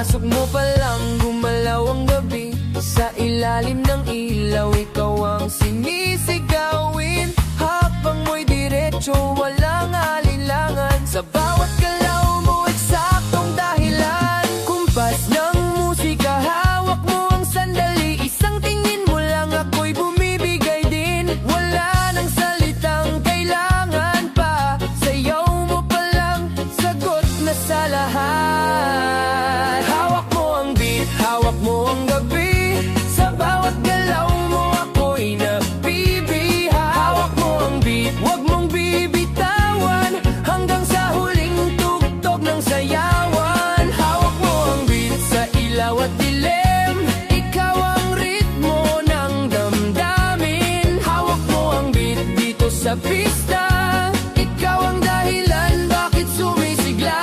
Pagpasok mo pa lang, gumalaw ang gabi. Sa ilalim ng ilaw, ikaw ang sinisigawin. Habang mo'y diretso, walang alinlangan. Sa bawat galaw mo, eksaktong dahilan. Kumpas ng musika, hawak mo ang sandali. Isang tingin mo lang, ako'y bumibigay din. Wala nang salitang kailangan pa. Sayaw mo pa lang, sagot na sa lahat. Hawak mo ang beat, hawak mo ang gabi. Sa bawat galaw mo, ako'y nabibiha. Hawak mo ang beat, wag mong bibitawan. Hanggang sa huling tugtog ng sayawan. Hawak mo ang beat sa ilaw at dilim. Ikaw ang ritmo ng damdamin. Hawak mo ang beat dito sa pista. Ikaw ang dahilan bakit sumisigla.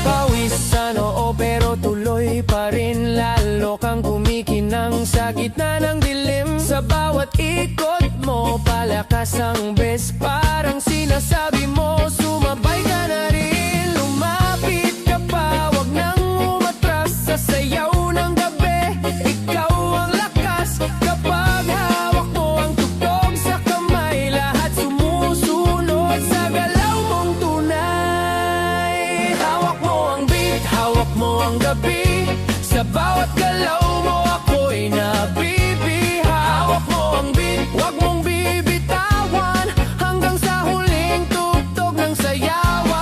Pawis sa noo pero tuloy pa rin. Lalo kang kumikinang sa gitna ng dilim. Sa bawat ikot mo, palakas ang bes. Parang sinasabi mo, sumabay ka na rin. Lumapit ka pa, wag nang umatras. Sa sayaw ng gabi, ikaw ang lakas. Kapag hawak mo ang tugtog sa kamay, lahat sumusunod sa galaw mong tunay. Hawak mo ang beat, hawak mo ang gabi. Sa bawat galaw mo, ako'y nabibiha. Hawak mo ang beat, wag mong bibitawan. Hanggang sa huling tugtog ng sayawan.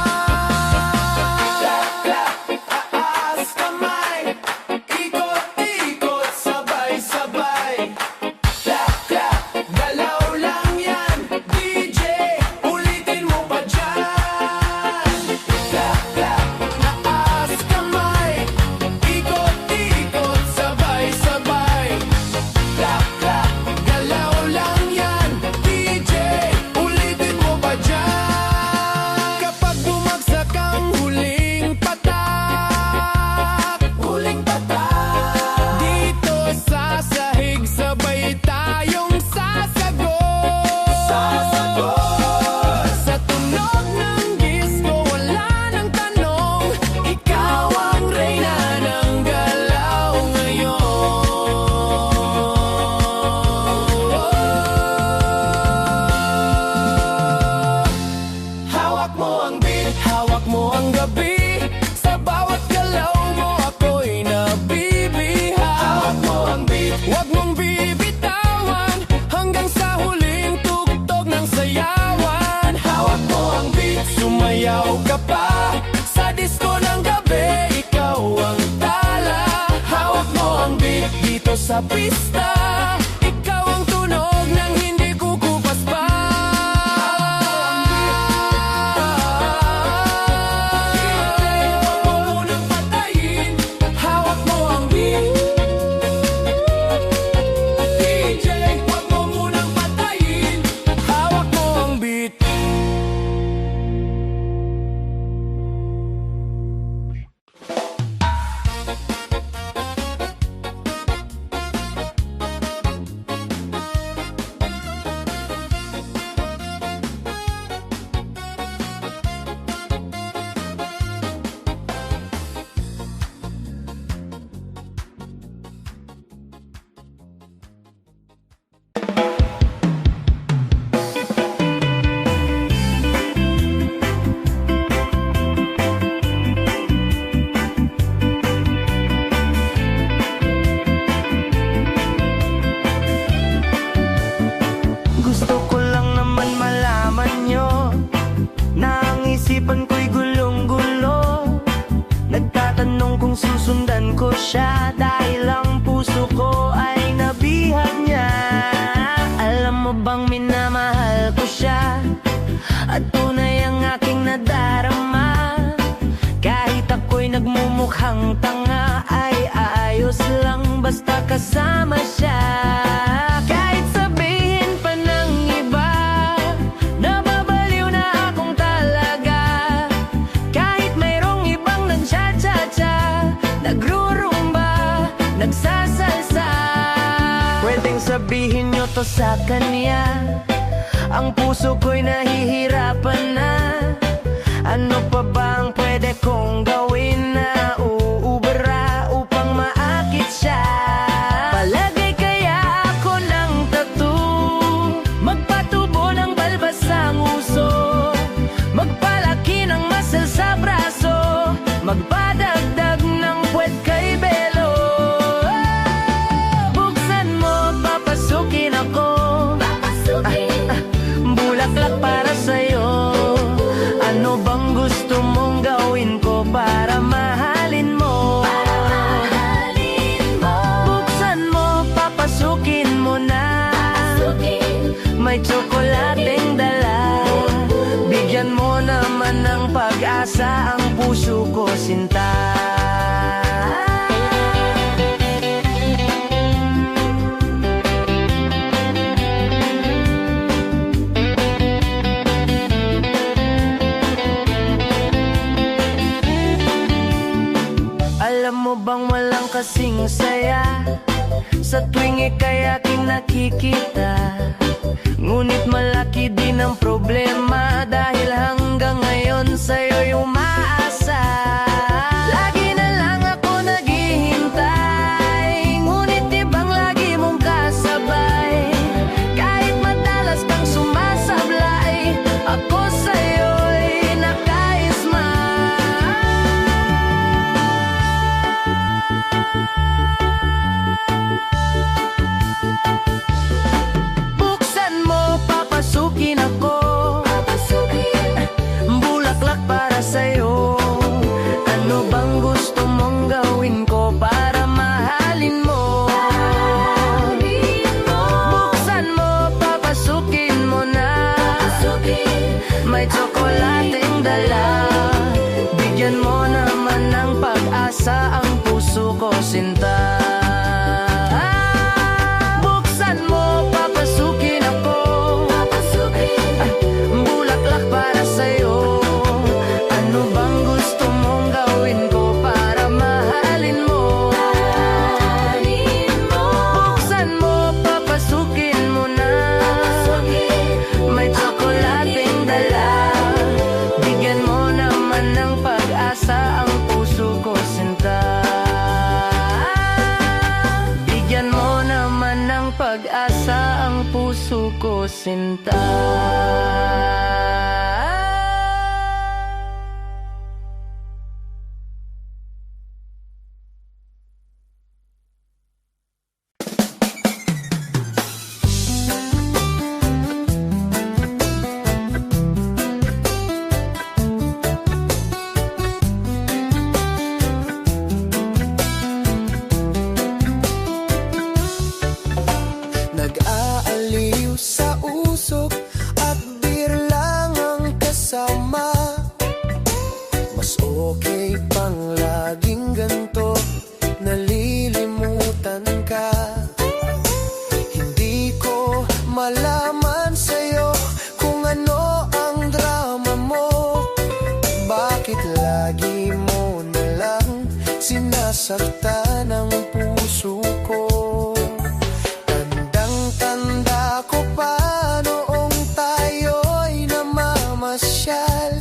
Clap, clap, itaas kamay. Ikot-ikot, sabay-sabay. Clap, clap, galaw lang yan. DJ, ulitin mo pa dyan. Clap, clap, itaas kamay. Ikot-ikot, sabay-sabay. Clap, clap, galaw lang yan. DJ, ulitin mo pa dyan. Kapag bumagsak ang huling patak, dito sa sahig, sabay tayong sasagot. Sa tunog ng disco, wala nang tanong. Ikaw ang reyna ng galaw ngayon. Hawak mo ang beat, hawak mo ang gabi. Sa bawat galaw mo, ako'y nabibiha. Hawak mo ang beat, wag mong bibitawan. Hanggang sa huling tugtog ng sayawan. Hawak mo ang beat, sumayaw ka pa. Sa disco ng gabi, ikaw ang tala. Hawak mo ang beat dito sa pista. Ikaw ang tunog ng hindi kukupas pa. Huwag mo munang patayin. Hawak mo ang beat. DJ, huwag mo munang patayin. Hawak mo ang beat. Gusto ko lang naman malaman nyo na ang isipan ko'y gulong-gulo. Nagtatanong kung susundan ko siya dahil ang puso ko ay nabihag niya. Alam mo bang minamahal ko siya at tunay ang aking nadarama. Kahit ako'y nagmumukhang tanga, ay ayos lang basta kasama siya. Kahit sabihin pa ng iba, nababaliw na akong talaga. Kahit mayroong ibang nagcha-cha-cha, nagruro nagsasalsa. Pwedeng sabihin nyo to sa kanya, ang puso ko'y nahihirapan na. Ano pa bang pwede kong gawin na uubra upang maakit siya? Palagay kaya ako ng tattoo, magpatubo ng balbas ang uso, magpalaki ng muscle sa braso, magpadagdag ng puwet kay Belo. Buksan mo, papasukin ako, bulaklak para sa'yo. Ano bang gusto mong gawin ko para mahalin mo? Buksan mo, papasukin mo na, may tsokolateng dala. Bigyan mo naman ng pag-asa ang puso ko, sinta. Alam mo bang walang kasing saya sa tuwing ika'y aking nakikita? Ngunit malaki din ang problema dahil hanggang ngayon sa'yo'y umaasa. Lagi na lang ako naghihintay, ngunit ibang lagi mong kasabay. Kahit madalas kang sumasablay, ako sa'yo'y nakaisma. Buksan mo, papasukin ako, bulaklak para sa'yo. Ano bang gusto mong gawin ko para mahalin mo? Buksan mo, papasukin mo na, may tsokolateng dala. Bigyan mo naman ng pag-asa ang puso ko, sinta. Buksan mo, papasukin ako, bulaklak para sa'yo. Ano bang gusto mong gawin ko para mahalin mo? Buksan mo, papasukin mo na, may tsokolating dala. Bigyan mo naman ng pag-asa ang puso ko, sinta. Bigyan mo naman ng pag-asa ang puso ko, sinta. Nag-aaliw sa usok at beer lang ang kasama. Mas okay pang laging ganto, nalilimutan ka. Hindi ko malaman sa'yo kung ano ang drama mo. Bakit lagi mo na lang sinasaktan ang puso ko? Tanda ko pa noong tayo'y namamasyal,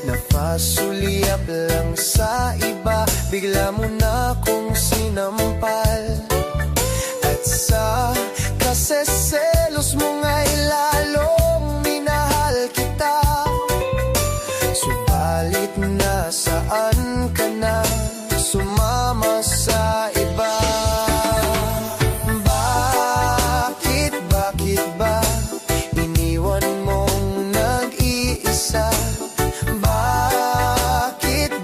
napasulyap lang sa iba, bigla mo na kong sinampal. At sa kaseselos mo nga'y lalong minahal kita. Subalit nasaan ka na, sumama sa iba? Bakit ba iniwan mong nag-iisa? Bakit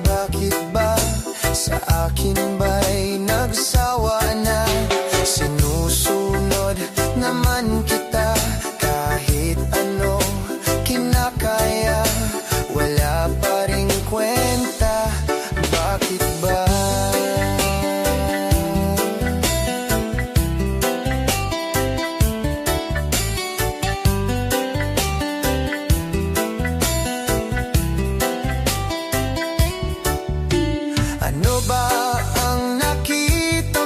ba sa akin ba'y nagsawa na? Sinusunod naman kita, kahit ano kinakaya, wala pa ring kwenta. Bakit ba? Ano ba ang nakita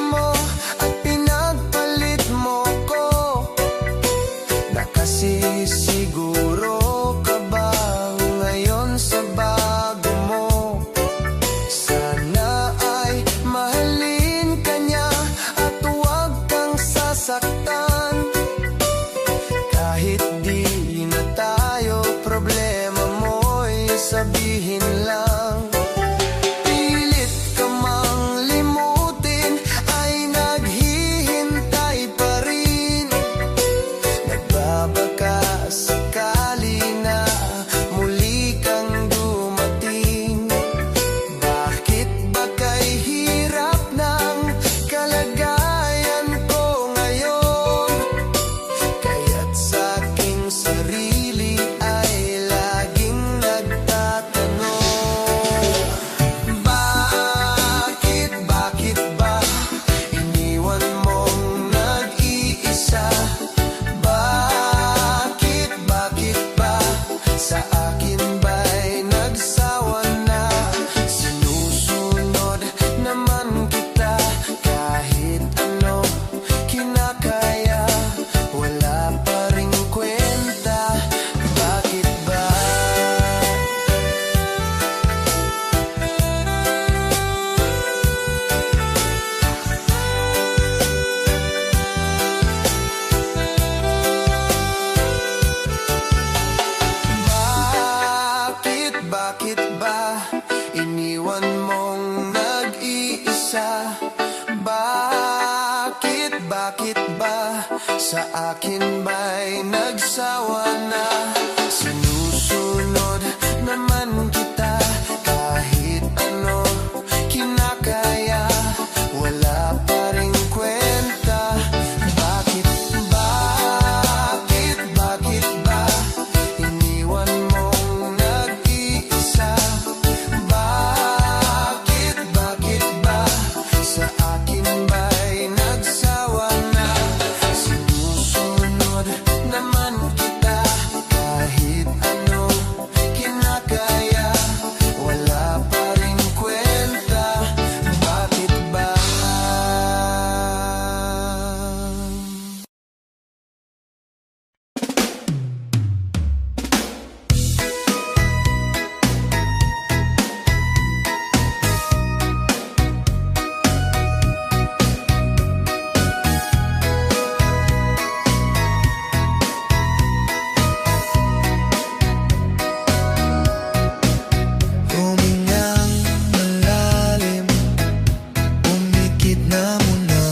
isa. Bakit ba sa akin ba'y nagsawa na? Sinusunod naman kita kahit ano kinakaya, wala pa ring kwenta. Bakit ba iniwan mong nag-iisa? Bakit ba sa akin ba'y nagsawa na? Sinusunod naman kita kahit ano kinakaya, wala pa ring kwenta. Bakit ba? Humingang malalim, umikit na muna,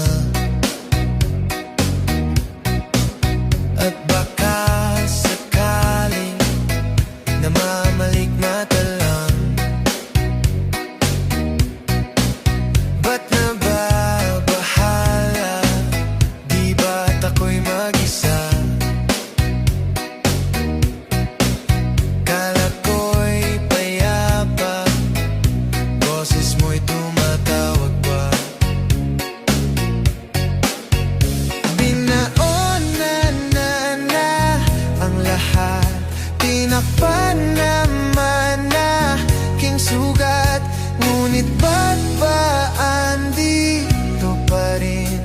at baka sakaling namamalikmata lang. Ba't nababahala? Di ba't ako'y mag-isa? Kala ko'y payapa, boses mo'y tumatawag pa. Binaonan na ang lahat, tinakpan naman na king sugat. Ngunit ba't ba andito pa rin?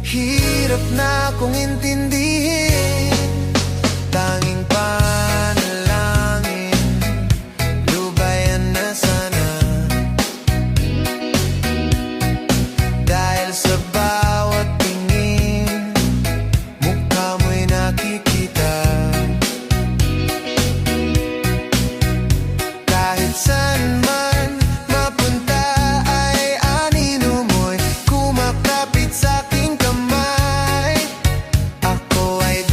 Hirap na kong intindihin. Tanging panalangin, lubayan na sana. Dahil sa bawat tingin, mukha mo'y nakikita. Kahit saan man mapunta ay anino mo'y kumakapit sa aking kamay. Ako ay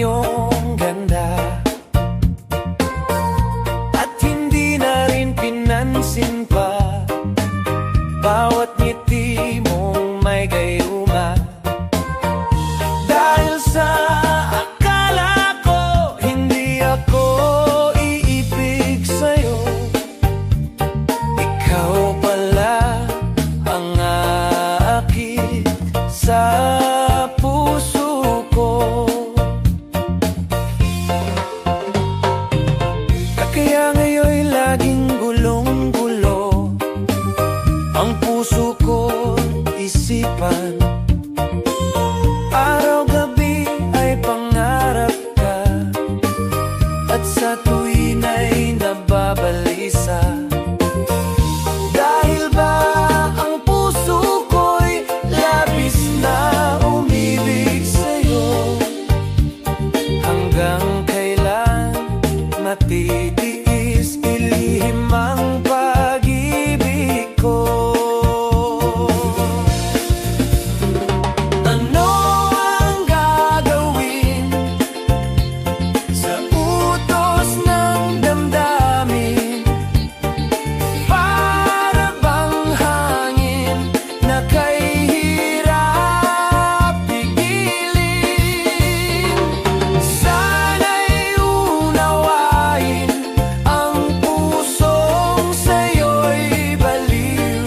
iyong ganda at hindi na rin pinansin pa bawat ngiti mong may gayuma. Dahil sa akala ko hindi ako iibig sa'yo, ikaw pala ang aakit sa puso ko. Kaya ngayon'y laging gulong-gulo ang puso ko, isipan. Araw-gabi ay pangarap ka at sa tuwin ay nababalisa. Dahil ba ang puso ko'y labis na umibig sa'yo? Hanggang kailan matitiis ilihim ang pag-ibig ko? Ano ang gagawin sa utos ng damdamin? Para bang hangin na kay hirap pigilin? Sana'y unawain ang pusong sa'yo'y baliw.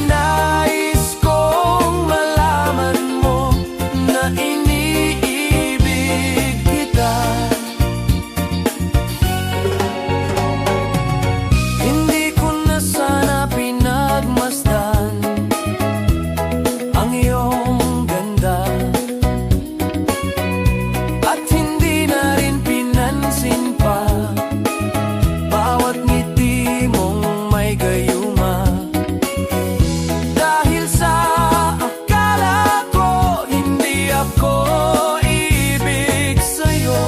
Nais kong malaman mo na iniibig kita. Hindi ko na sana pinagmasdan ang iyong ganda at hindi na rin pinansin pa bawat ngiti mong may gayuma. Dahil sa akala ko hindi ako iibig sa'yo,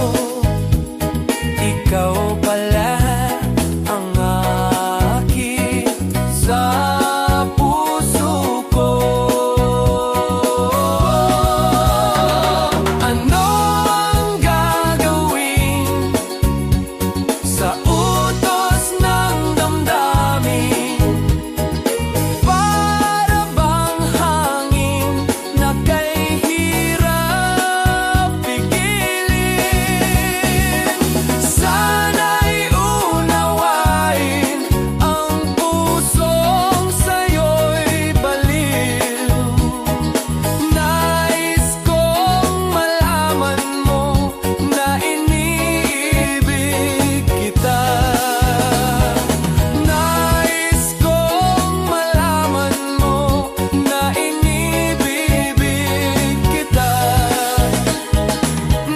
ikaw pala ang aakit sa puso ko. Ano ang gagawin sa utos ng damdamin? Para bang hangin na kay hirap pigilin? Sana'y unawain ang pusong sa'yo'y baliw. Nais kong malaman mo na iniibig kita. Nais kong malaman mo na inibibig kita.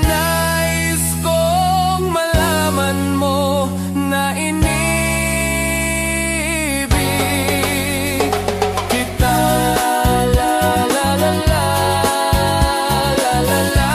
Nais kong malaman mo na inibig kita. La la la la, la la la.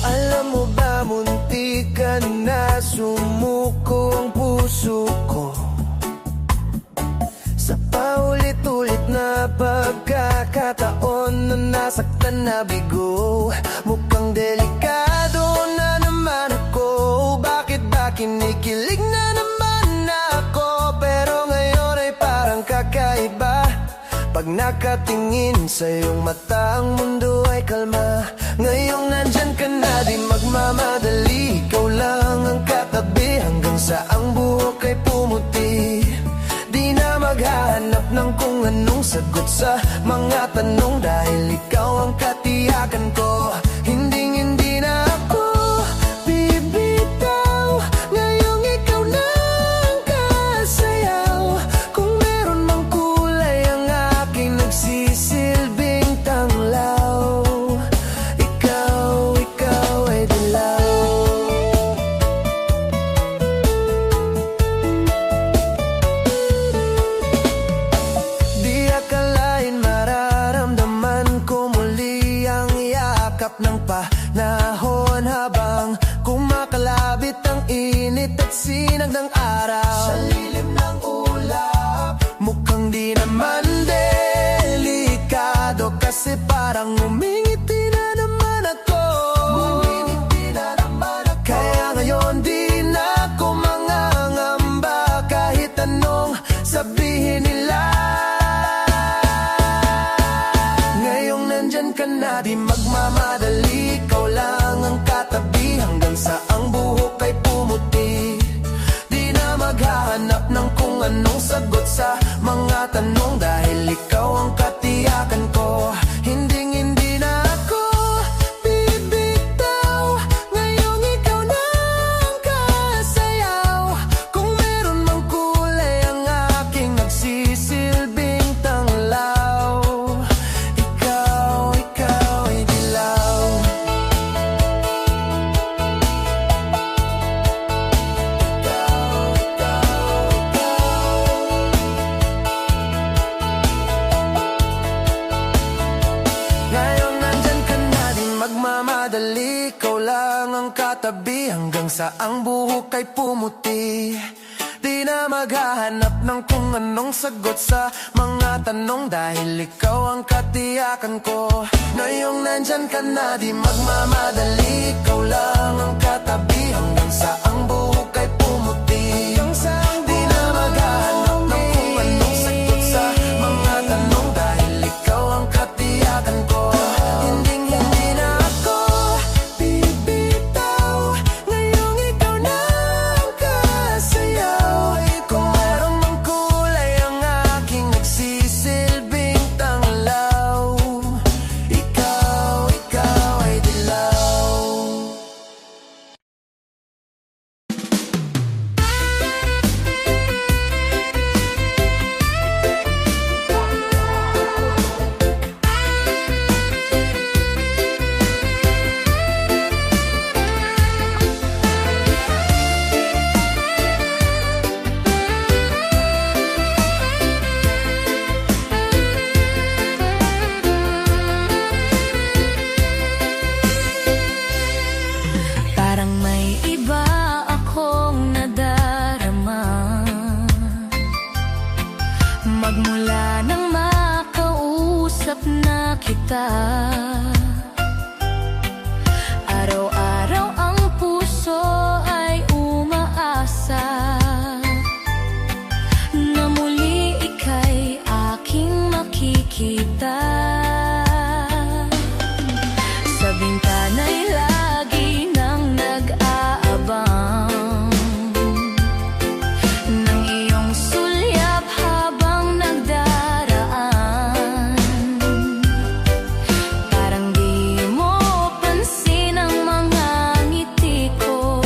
Alam mo ba, muntikan na sumuko ang puso ko sa paulit-ulit na pagkakataon na nasaktan na bigo. Mukhang delikado na naman ako. Bakit ba kinikilig na naman ako? Pero ngayon ay parang kakaiba. Pag nakatingin sa iyong mata, ang mundo ay kalma. Ngayong nandyan ka na, di magmamadali. Ikaw lang ang katabi hanggang sa ang buhok ay pumuti. Di na maghahanap ng kung anong sagot sa mga tanong, dahil ikaw ang katiyakan ko. Hindi na ako bibitaw. Ngayong ikaw na ang kasayaw. Kung meron mang kulay ang aking nagsisilbing tanglaw, ikaw ay dilaw. kasi parang umingiti na naman ako. Kaya ngayon di na ako mangangamba kahit anong sabihin nila. Ngayong nandyan ka na, di magmamadali, ikaw lang ang katabi hanggang sa ang buhok ay pumuti. Di na maghahanap ng kung anong sagot sa mga tanong dahil ikaw ang katiyakan ko. Hindi na ako bibitaw, ngayong ikaw na ang kasayaw. Kung meron mang kulay ang aking nagsisilbing tanglaw, ikaw ay dilaw. Ngayon nandyan ka na, di magmamadali, ikaw lang ang katabi hanggang sa ang buhok ay pumuti. Di na maghahanap ng kung anong sagot sa mga tanong dahil ikaw ang katiyakan ko. Ngayong nandyan ka na, di magmamadali, ikaw lang ang katabi hanggang sa ang buhok ay pumuti. Di na maghahanap ng kung anong sagot sa mga tanong dahil ikaw ang katiyakan ko. Hindi na ako bibitaw, ngayong ikaw na ang kasayaw. Kung meron mang kulay ang aking nagsisilbing tanglaw, ikaw ay dilaw. Parang may iba akong nadarama magmula nang makausap na kita. Araw-araw ang puso ay umaasa na muli ika'y aking makikita. Sa bintana'y lagi nang nag-aabang ng iyong sulyap habang nagdaraan. Parang di mo pansin ang mga ngiti ko.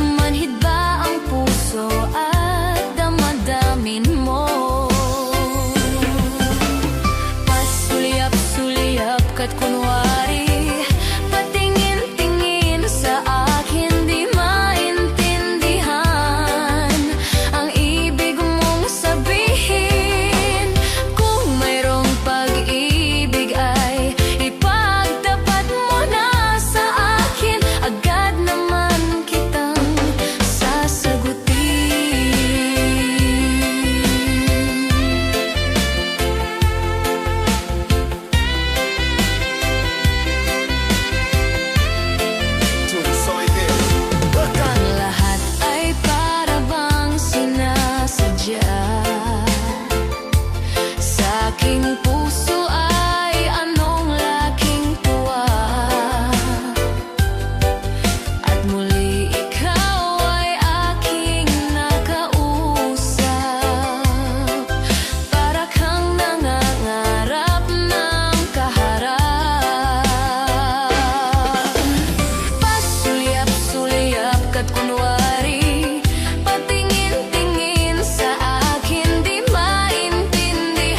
Manhid ba ang puso at damadamin mo? Pasulyap-sulyap ka't kunwari patingin-tingin sa akin, di maintindihan ang ibig mong sabihin. Kung mayroong pag-ibig ay ipagtapat mo na sa akin, agad naman kitang sasagutin. Ang lahat ay para bang sinasadya. Sa aking puso ay anong laking tuwa, at muli ikaw ay aking nakausap. Para kang nangangarap ng kaharap. Pasulyap-sulyap ka't kunwari patingin-tingin sa akin, di maintindihan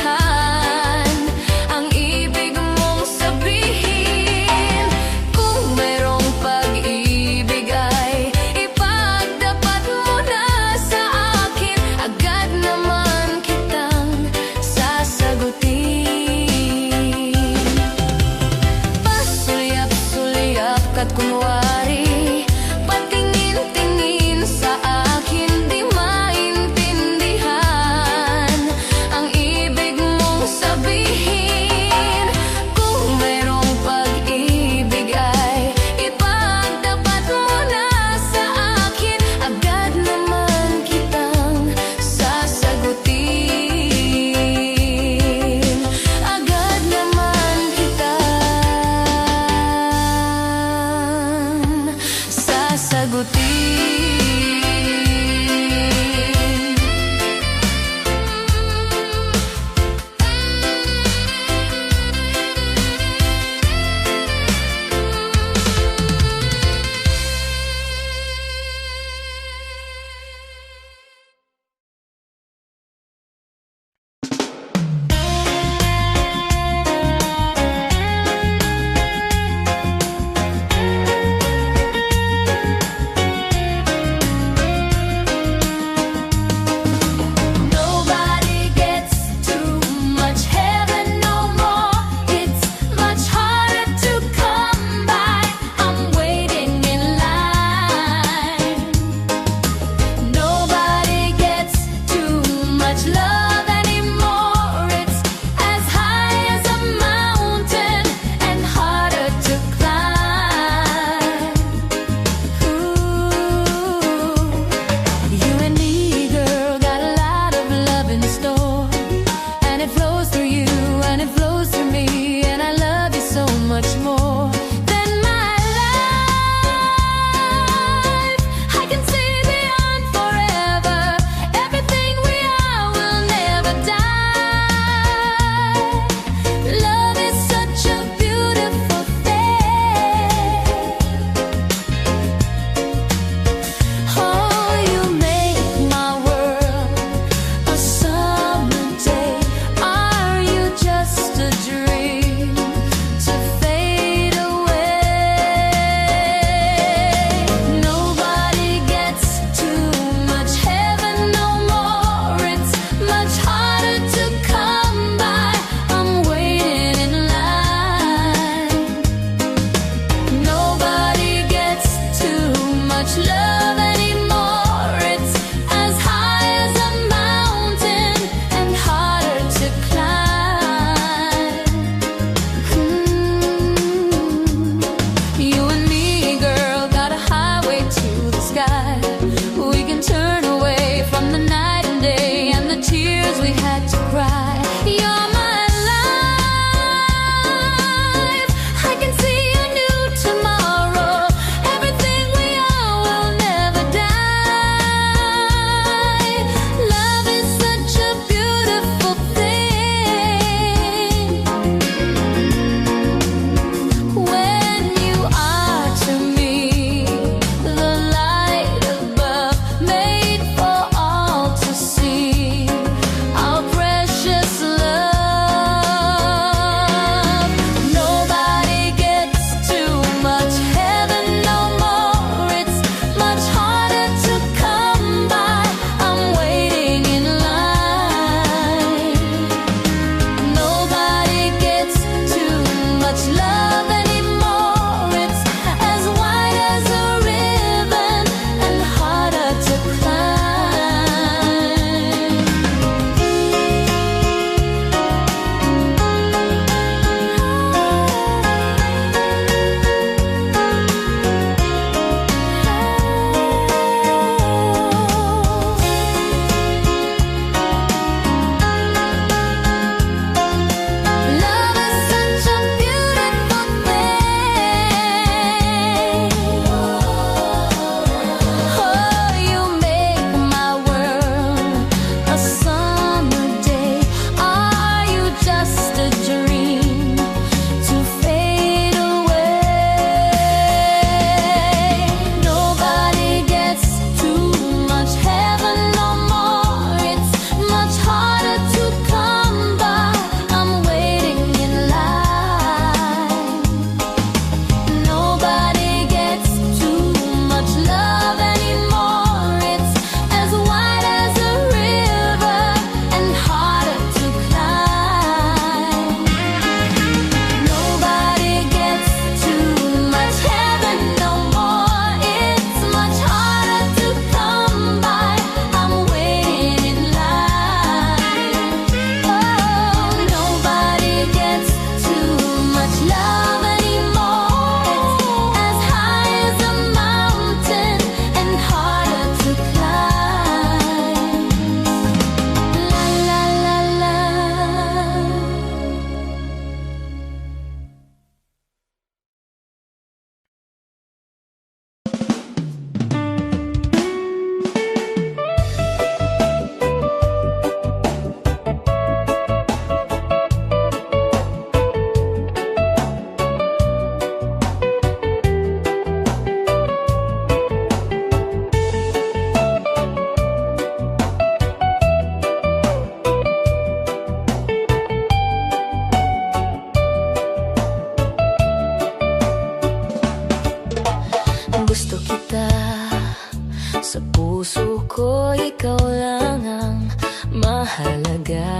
halaga.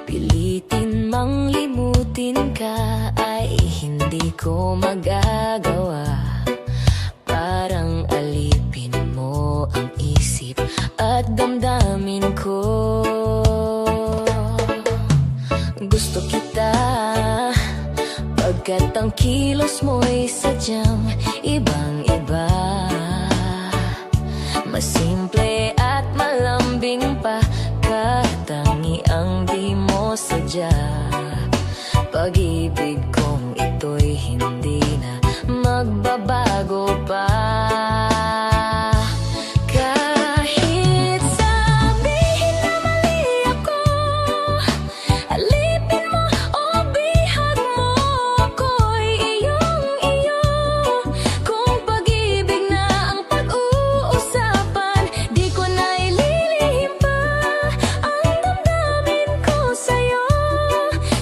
Pilitin mang limutin ka ay hindi ko magagawa. Parang alipin mo ang isip at damdamin ko. Gusto kita pagkat ang kilos mo'y sadyang ibang-iba. Masimple at malambing pa, katangi ang di mo sadya. Pag-ibig kong ito'y hindi na magbabago pa. Kahit sabihin na mali ako, alipin mo o bihag mo, ako'y iyong-iyo. Kung pag-ibig na ang pag-uusapan, di ko na ililihim pa ang damdamin ko sa'yo.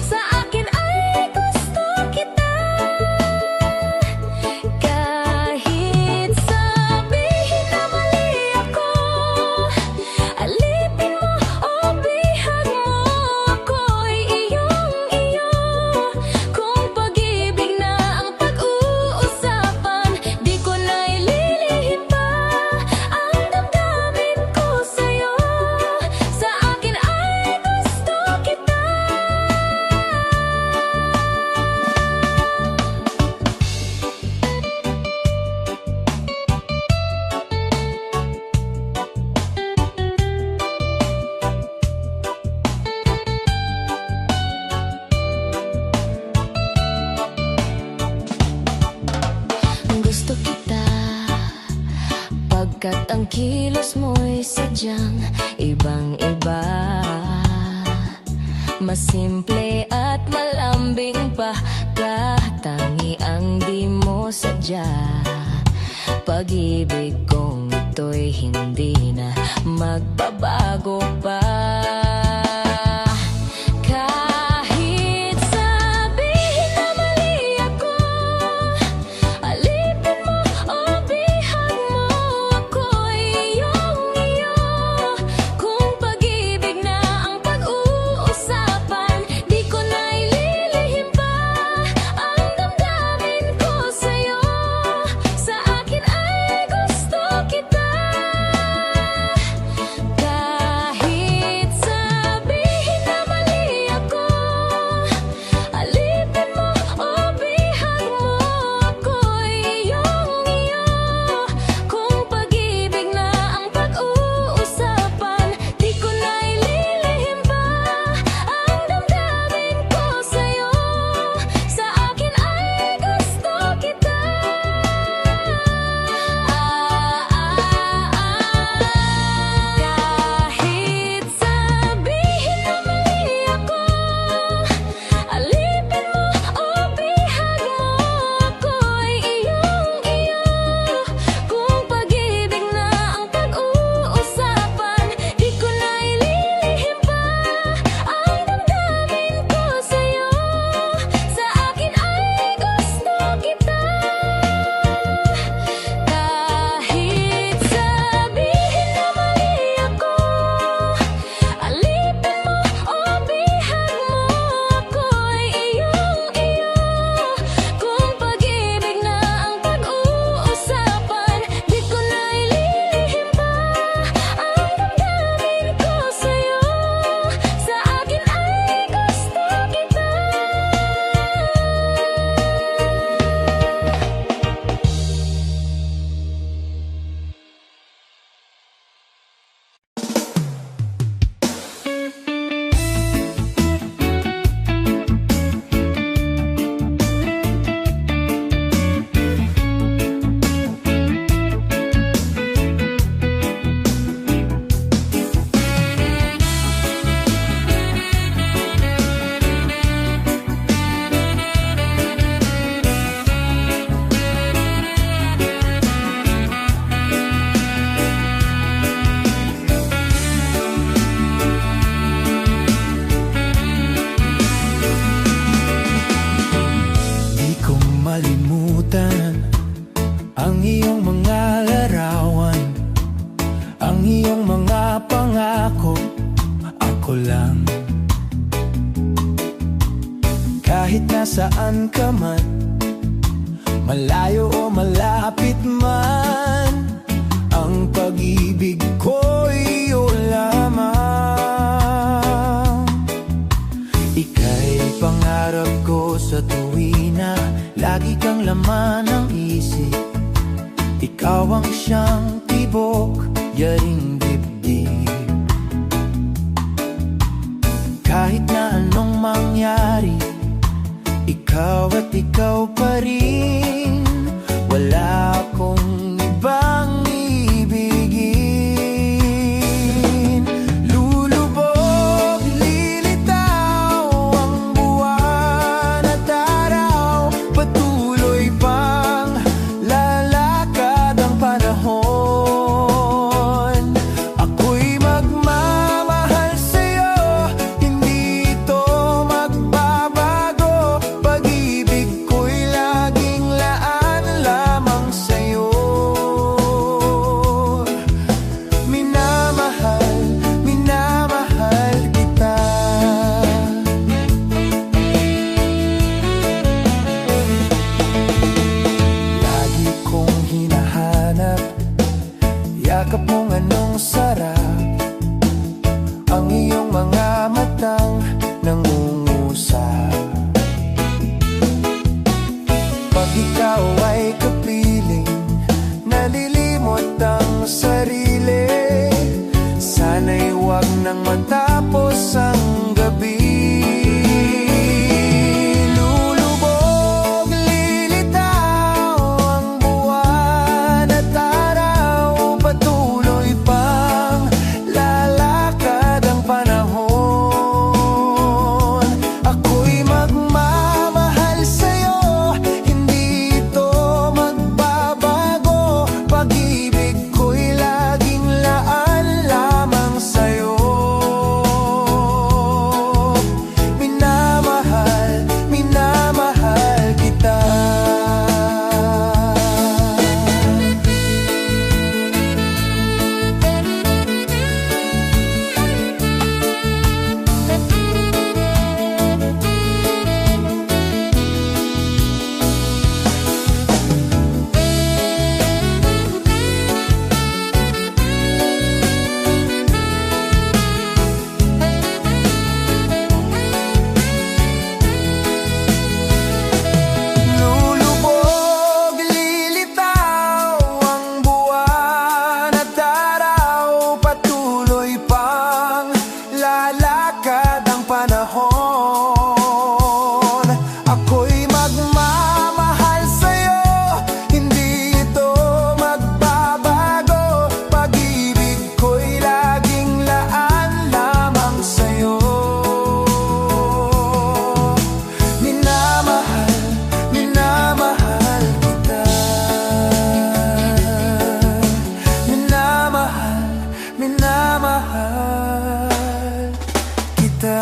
Sa akin ay gusto kita. Kahit sabihin na mali ako, alipin mo o bihag mo, ako'y iyong-iyo. Kung pag-ibig na ang pag-uusapan, di ko na ililihim pa ang damdamin ko sa'yo. Sa akin ay gusto kita. Gusto kita pagkat ang kilos mo'y sadyang ibang-iba. Masimple at malambing pa, katangi ang di mo sadya. Pag-ibig kong ito'y hindi na magbabago pa. Kahit sabihin na mali ako, alipin mo o bihag mo, ako'y iyong-iyo. Kung pag-ibig na ang pag-uusapan, di ko na ililihim pa ang damdamin ko sa'yo. Sa akin ay gusto kita. Kahit sabihin na mali ako, alipin mo o bihag mo, ako'y iyong-iyo. Kung pag-ibig na ang pag-uusapan, di ko na ililihim pa ang damdamin ko sa'yo. Sa akin ay gusto kita. Kahit sabihin na mali ako, alipin mo o bihag mo, ako'y iyong-iyo. Kung pag-ibig na ang pag-uusapan, di ko na ililihim pa ang damdamin ko sa'yo. Sa akin ay gusto kita. Kahit sabihin na mali ako, alipin mo o bihag mo, ako'y iyong-iyo. Kung pag-ibig na ang pag-uusapan, di ko na ililihim pa ang damdamin ko sa'yo. Sa akin ay gusto kita. Di ko malimutan ang iyong mga larawan, ang iyong mga pangako, ako lang. Kahit nasaan ka man, malayo o malapit man, ang pag-ibig ko iyo lamang. Ika'y pangarap ko sa tuwina, lagi kang laman ng isip. Ikaw ang siyang tibok, yaring dibdib. Kahit na anong mangyari, ikaw at ikaw pa rin. Wala akong ibang ibigin. Lulubog, lilitaw ang buwan at araw, patuloy pang lalakad ang panahon. Ako'y magmamahal sa'yo, hindi ito magbabago. Pag-ibig ko'y laging laan lamang sa'yo. Minamahal, minamahal kita. Lagi kong hinahanap yakap mong anong sarap, ang iyong mga matang nangungusap. Pag ikaw ay kapiling, nalilimot ang sarili. Sana'y huwag nang matapos ang gabi. Lulubog, lilitaw ang buwan at araw, patuloy pang lalakad ang panahon. Ako'y magmamahal sa'yo, hindi ito magbabago. Pag-ibig ko'y laging laan lamang sa'yo. Minamahal, minamahal kita. Lulubog, lilitaw ang buwan at araw, patuloy pang lalakad ang panahon. Ako'y magmamahal sa'yo, hindi ito magbabago. Pag-ibig ko'y laging laan lamang sa'yo. Minamahal, minamahal kita. Minamahal, minamahal kita.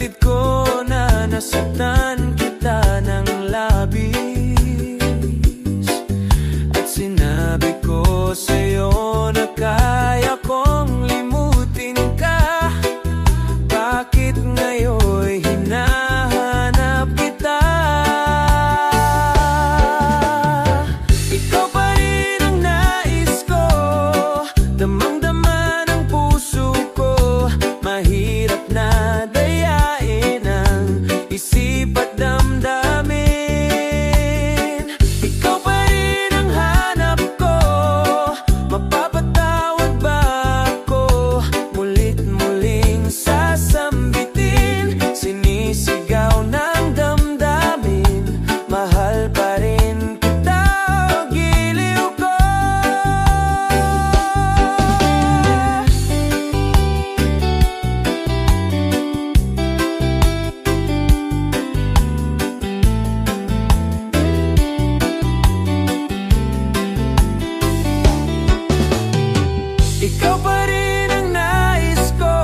Batid ko na nasaktan kita ng labis, at sinabi ko sa'yo na kaya kong limutin ka. Bakit ngayon'y hinahanap kita? Ikaw pa rin ang nais ko, damang-dama ng puso ko. Mahirap na dayain ang isip at damdamin. Ikaw pa rin ang hanap ko, mapapatawad ba ako? Mulit-muling sasambitin, sinisigaw ng damdamin. Mahal pa rin kita, o giliw ko. Ikaw pa rin ang nais ko,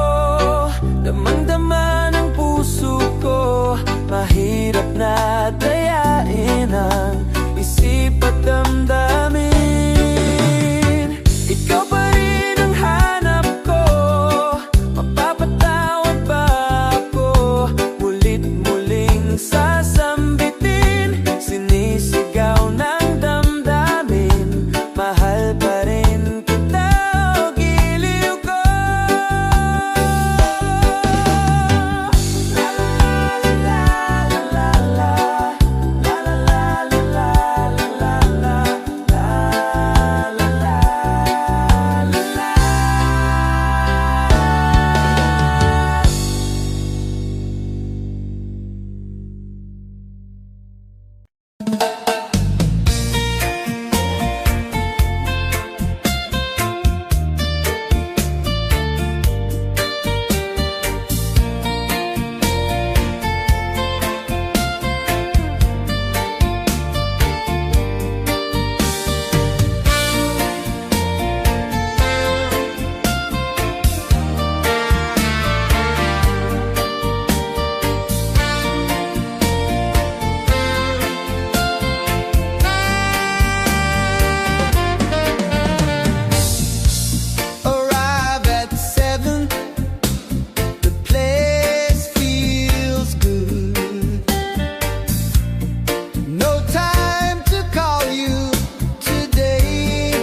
damang-dama ng puso ko. Mahirap na dayain ang isip at damdamin. Ikaw pa rin ang hanap ko, mapapatawad ba ako? Mulit-muling sasambitin, sinisigaw ng damdamin. Mahal pa rin kita, o giliw ko. La la la la la la la la la la la la la Arrive at 7, the place feels good. No time to call you today.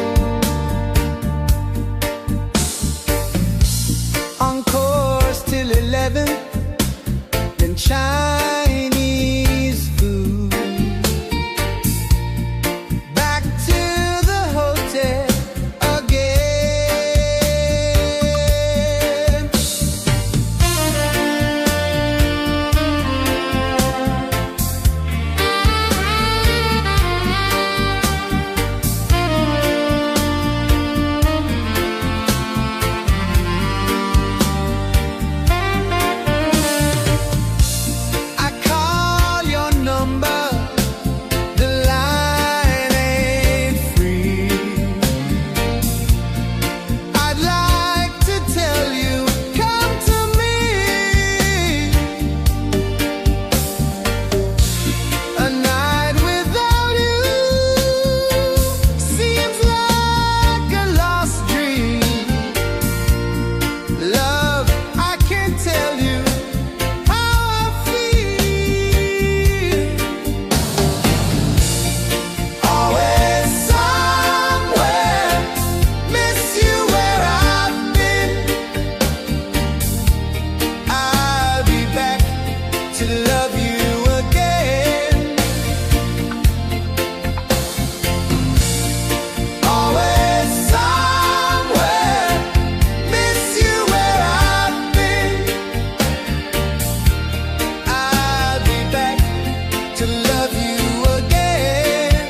On course till 11, then Chinese food. Back to the hotel again. I call your number, the line ain't free. I'd like to tell you, come to me. A night without you seems like a lost dream. Love, I can't tell you how I feel. Always somewhere, miss you where I've been. I'll be back to love you again. Always somewhere, miss you where I've been. I'll be back to love you again.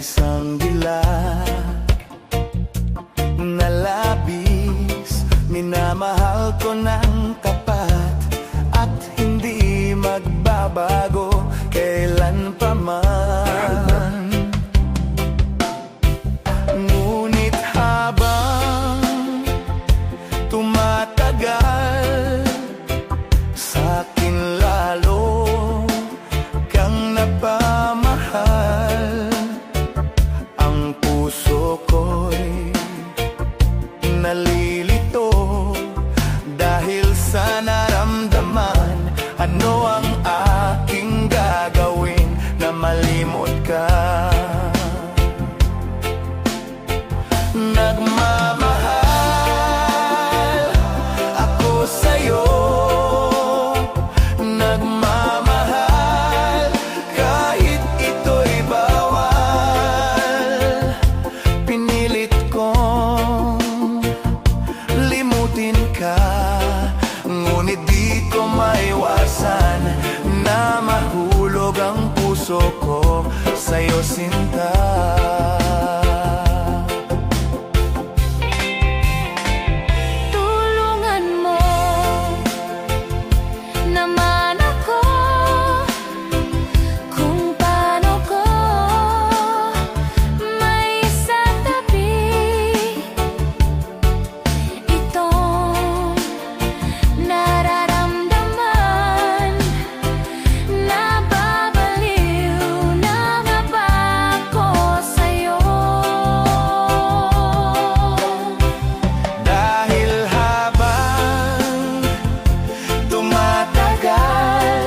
isang dilag na labis, minamahal ko ng tapat at hindi magbabago kailan pa man. Ngunit habang tumatagal, sa'kin lalo kang napamahal. Ang puso ko'y nalilito dahil sa naramdaman. Ano ang aking gagawin na malimot ka? Nagmamahal ako sa'yo, nagmamahal kahit ito'y bawal. Pinilit kong limutin ka, ngunit di ko maiwasan na mahulog ang puso ko sa'yo, sinta. Tulungan mo naman ako kung paano ko maisatabi itong nararamdaman. Nababaliw na nga ba ako sa'yo? Dahil habang tumatagal,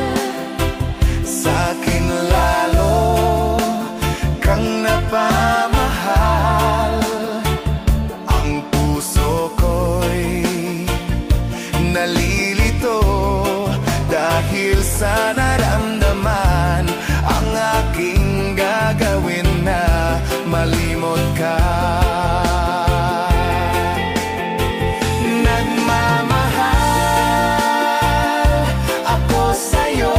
sa'kin lalo kang napamahal. Ang puso ko'y nalilito dahil sa naramdaman. Ang aking gagawin na malimot ka. Nagmamahal ako sa'yo,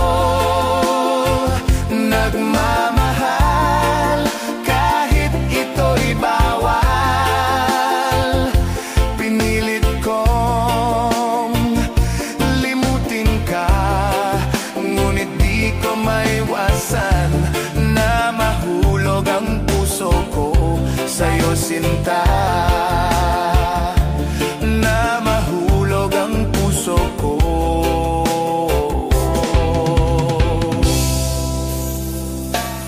nagmamahal kahit ito'y bawal. Pinilit kong limutin ka, ngunit di ko maiwasan na mahulog ang puso ko sa'yo, sinta. Na mahulog ang puso ko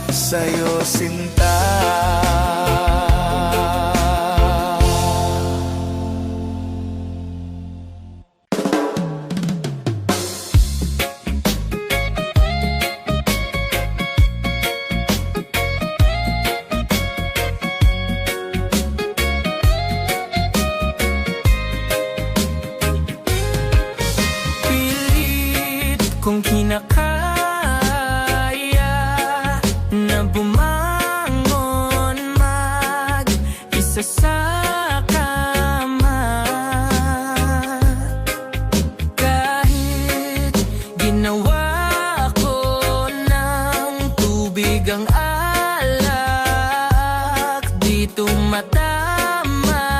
sa'yo, sinta. Pilit kong kinakaya na bumangon mag-isa sa kama. Kahit ginawa ko ng tubig ang alak, dito matama.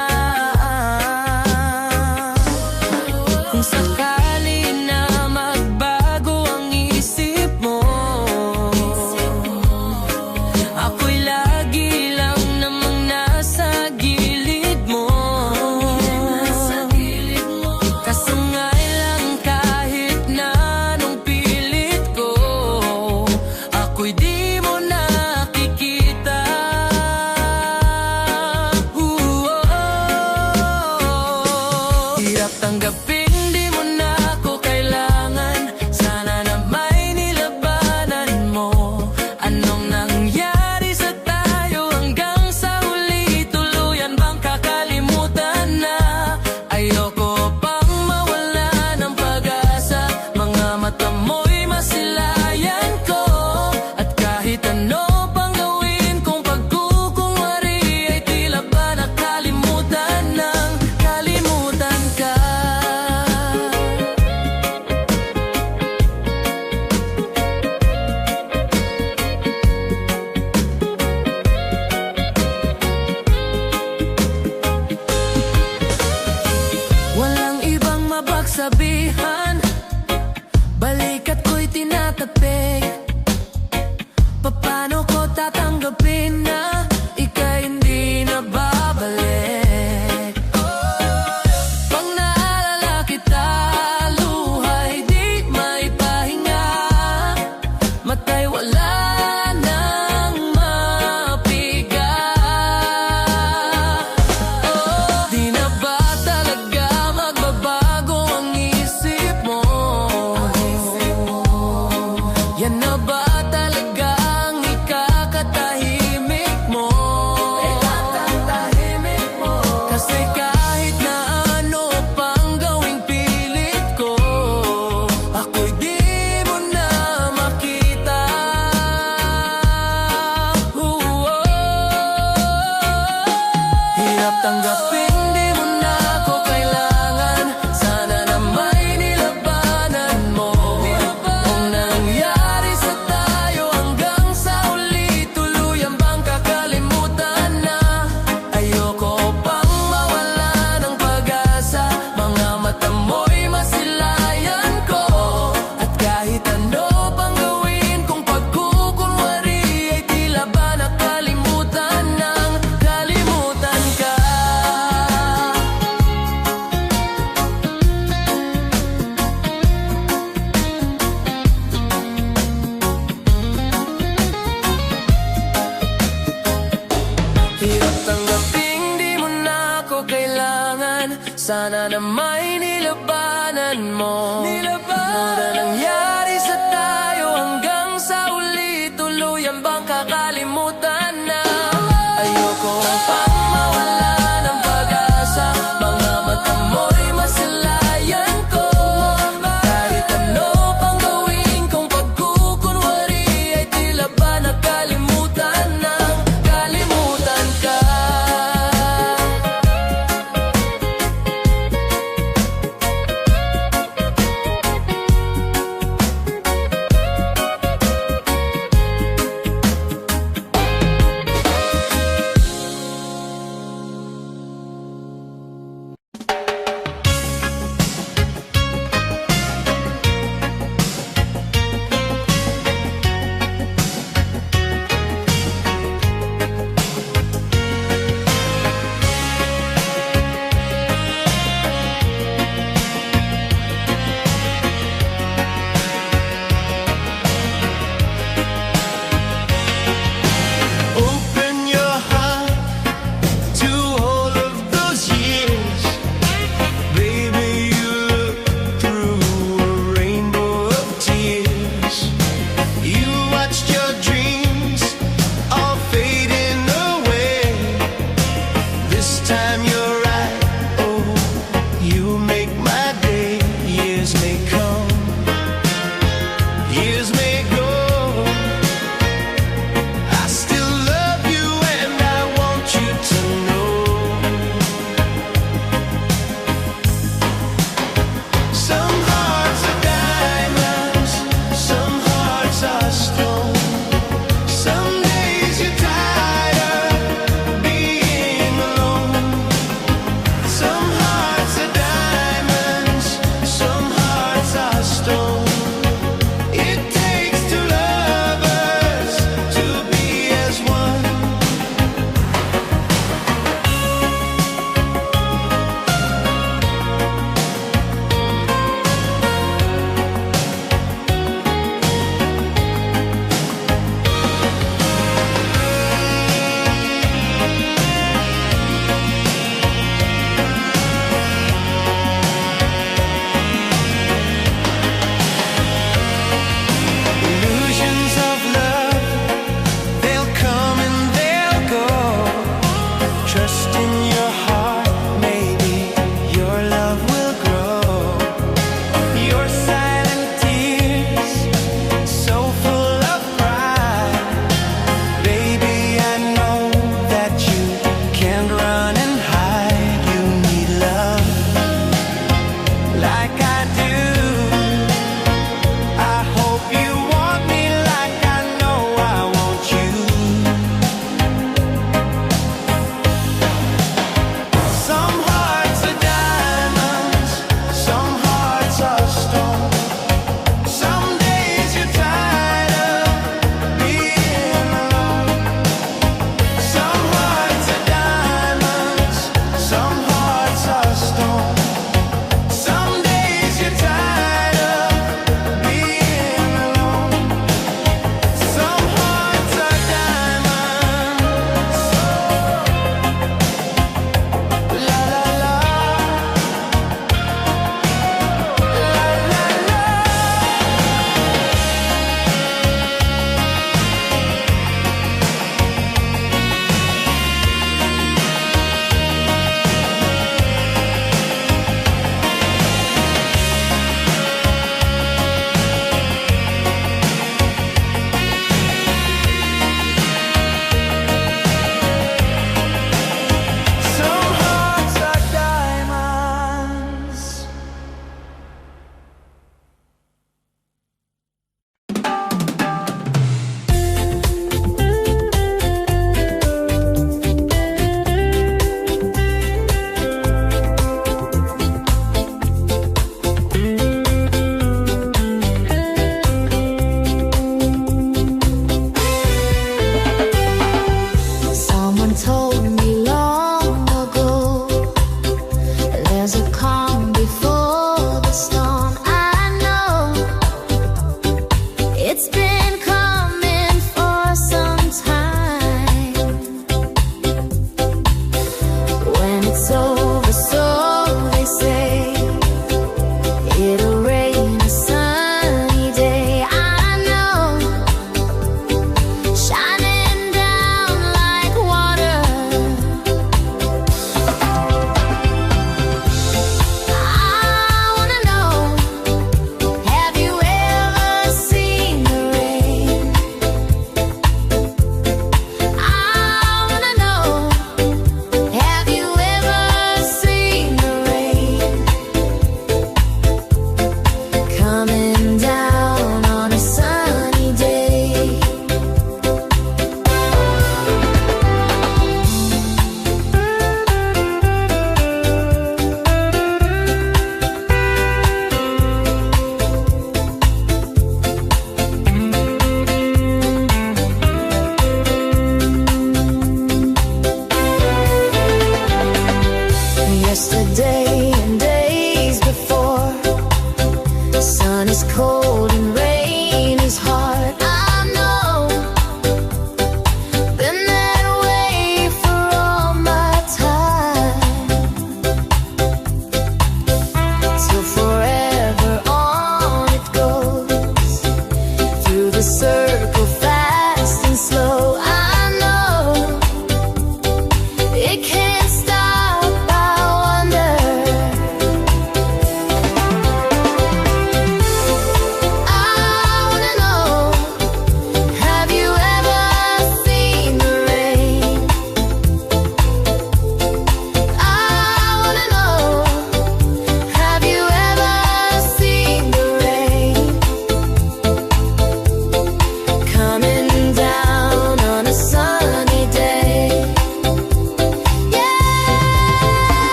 Kung sakali na magbago ang isip mo, ako'y lagi lang namang nasa gilid mo. Kasangay lang kahit na anong pilit ko, ako'y di mo nakikita. na ika'y hindi na babalik. Pag naalala kita, luhay di maipahinga, matay wala nang mapiga. Di na ba talaga magbabago ang isip mo? Yan na ba talaga ang ikakatahimik mo? Kasi kahit na ano pang gawing pilit ko, ako'y di mo na makita. Hirap tanggapin, di mo na ako kailangan. Sana na may nilabanan mo. Kung nangyari sa tayo hanggang sa uli, tuluyan bang kakalimutan na? Ayoko pang mawala ng pag-asa, mga mata mo'y masilayan ko. At kahit ano pang gawin kung pagkukunwari, ay tila ba nakalimutan ng kalimutan ka. Hirap tanggaping di mo na ako kailangan. Sana na may nilabanan mo. Mura nangyari sa tayo hanggang sa uli, tuluyan bang kakalimutan na? Ayoko pang mawala ng pag-asa, mga mata mo'y masilayan ko. Kahit ano pang gawin kung pagkukunwari, ay tila ba nakalimutan ng kalimutan ka.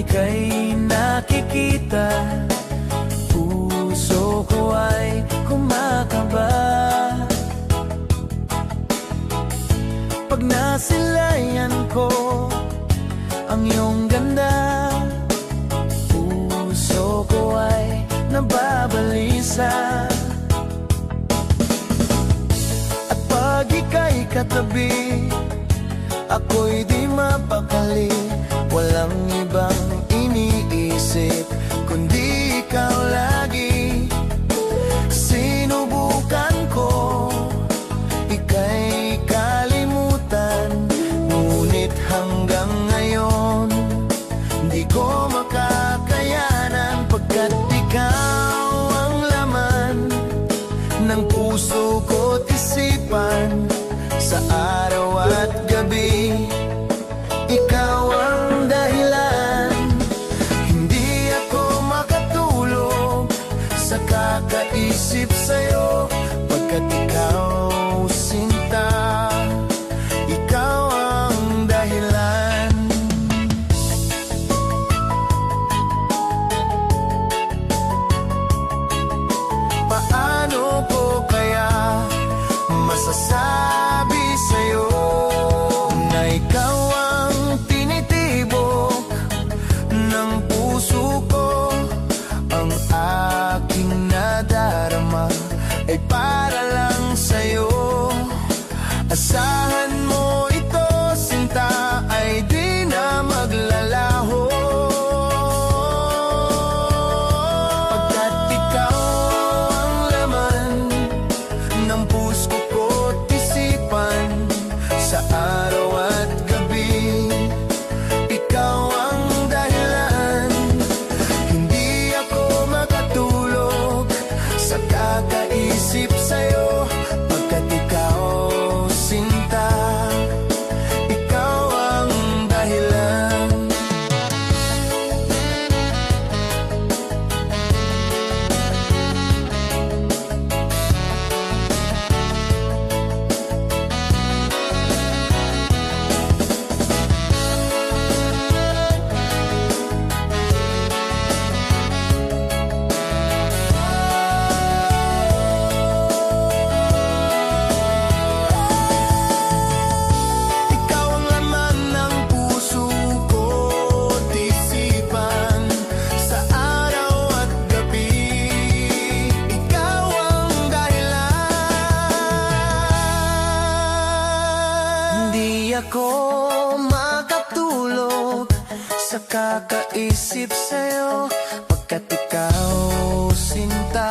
ika'y nakikita, puso ko ay kumakaba. Pag nasilayan ko ang iyong ganda, puso ko ay nababalisa. At pag ika'y katabi, ako'y di mapakali. Walang ibang iniisip kundi ikaw lagi. Sinubukan ko ika'y kalimutan, ngunit hanggang ngayon di ko makakayanan. Pagkat ikaw ang laman ng puso ko't isipan, sa araw at gabi ikaw ang dahilan. Hindi ako makatulog sa kakaisip sa'yo, pagkat ikaw sinta, ikaw ang dahilan. Paano ko kaya masasabi sa'yo na ikaw ang tinitibok ng puso ko? Ang aking nadarama ay para lang sa'yo. Asahan mo ito, sinta, ay di na maglalaho, pagkat ikaw ang laman ng puso ko't isipan, sa araw at gabi ikaw ang dahilan. Hindi ako makatulog sa kakaisip sa'yo, pagkat ikaw sinta, ikaw ang dahilan. Ikaw ang laman ng puso ko't isipan, sa araw at gabi ikaw ang dahilan. Hindi ako makatulog sa kakaisip sa'yo, pagkat ikaw sinta,